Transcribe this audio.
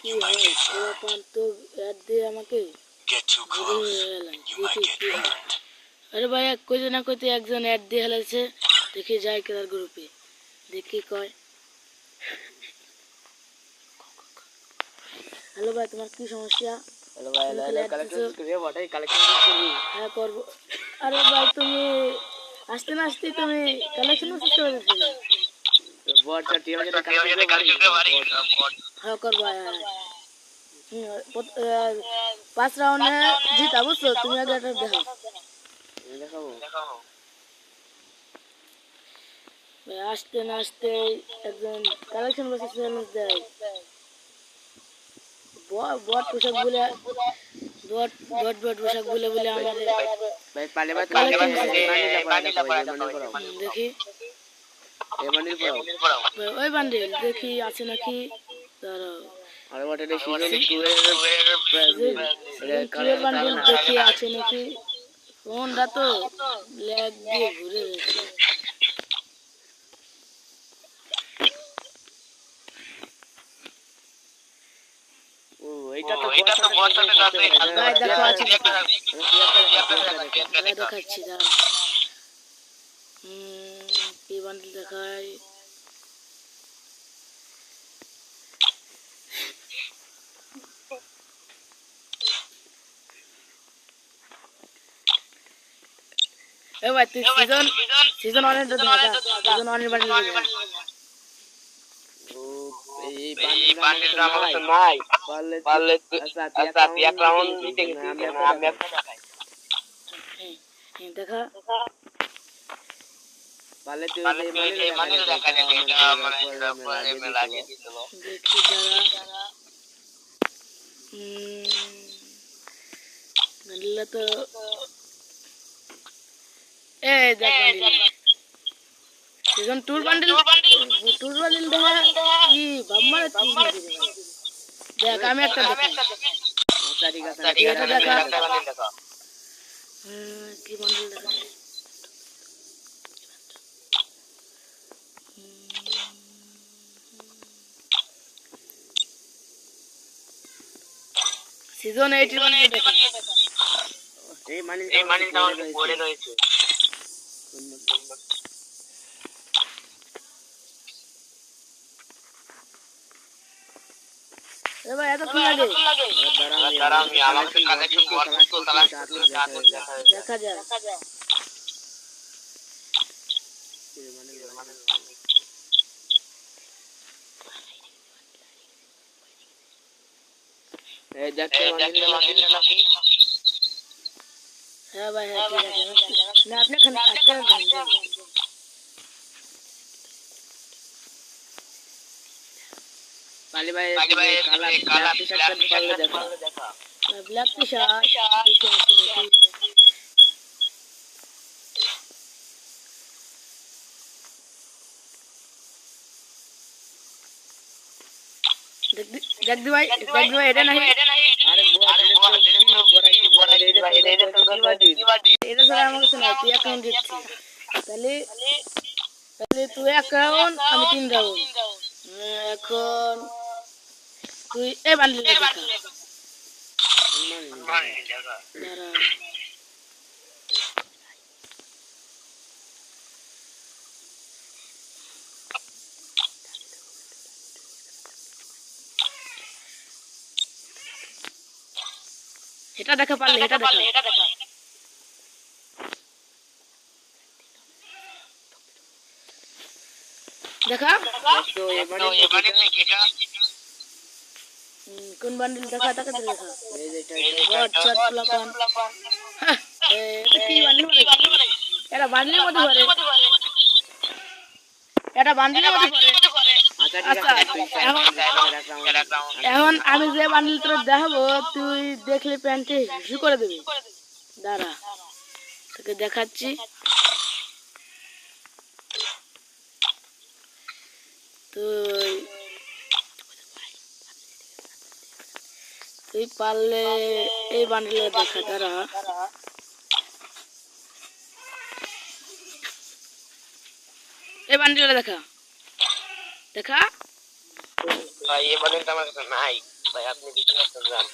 কি হয় পোলাপান তো অ্যাড দিয়ে আমাকে ঘুরে এলাম দেখি কি হয়। আরে ভাই কইতে না কইতে একজন অ্যাড দিয়ে হেলাইছে, দেখি যাই কেদার গ্রুপে দেখি কয়। হ্যালো ভাই, তোমার কি সমস্যা? হ্যালো ভাই, কালেকশন করবি বটাই কালেকশন করবি? হ্যাঁ করবো। আরে ভাই তুমি আসতে না আসতে তুমি কালেকশন করতে পারছো? বট টিম যেটা কালেকশন করে বাড়ি হ্যাঁ করবো। 5 রাউন্ডে জিতা বুঝছো? তুমি আগে এটা দেখো। দেখাবো ভাই আসতে না আসতে একজন কালেকশন বসে চ্যালেঞ্জ দেয়। বট পোশাক বলে বট বট বট পোশাক বলে বলে আমাদের ভাই পালে ভাই কালেকশন দেখি এই বান্ডিল পড়াও ওই বান্ডিল দেখি আছে নাকি। দাঁড়াও, আরে বট এটা সিজন 2 এর ব্রাজিল এটা বান্ডিল দেখি আছে নাকি। ফোনটা তো ল্যাগ দিয়ে ঘুরে যাচ্ছে। ও এটা তো বট সাথে কাছে ভাই দেখো আছে দেখাচ্ছি। দাঁড়াও, কি বান্ডিল দেখাই। এ ভাই তুই সিজন 1 এর দেখা, সিজন 1 এর বান্ডিল দেখা। ও এই বান্ডিলটা আমার কাছে নাই, পারলে আচ্ছা তুই এক রাউন্ড দিতে গেছিস আমি একটা দেখাই। দেখা পারলে তুই এই বান্ডিল দেখা এটা মানে পরে লাগিয়ে দিছিল। দেখি যারা বান্ডিল তো এই দেখ বান্ডিল সিজন 2 বান্ডিল দেখা কি বাম্মারে তুই দেখ। আমি একটা দেখাই। আচ্ছা ঠিক আছে এটা দেখা কি বান্ডিল দেখা। সিজন 8 এর বান্ডিল দেখা। এই মানিটা আমাকে পড়ে রয়েছে। এ ভাই এত কি লাগে? দাঁড়া আমি আমাকে কালেকশন বট তো তালাশ করে দেখা যায়। এই দেখতে মানিটা নাকি? হ্যাঁ ভাই হ্যাঁ ঠিক আছে। না আপনি খান আজকে ধ্যান দেন। পালি ভাই কালা টি-শার্ট পারলে দেখা। ব্ল্যাক টি-শার্ট দেখে আছে নাকি। দেখ দি ভাই এটা নাই। আরে এটা ছাড়া আমার কাছে নাই। তুই এক রাউন্ড দিচ্ছি, তাহলে তুই এক রাউন্ড আমি 3 রাউন্ড। এখন তুই এই বান্ডিল দেখা। দাঁড়া এটা দেখা পারলে এটা দেখা। দেখা কোন বান্ডিল দেখা তাকে দেখা। বট চট প্লাপান কি বান্ডিল মানে এটা বান্ডিলের মধ্যে পড়ে। এটা বান্ডিলের মধ্যে পড়ে। আচ্ছা এখন আমি যে বান্ডিল তোর দেখাবো তুই দেখলে প্যান্টে হিসু করে দিবি। দাঁড়া তোকে দেখাচ্ছি। তুই পারলে এই বান্ডিল দেখা। দাঁড়া এই বান্ডিল দেখা। ভাই এই বান্ডিলটা আমার কাছে নাই। ভাই আপনি ভিতরে আসতে যান।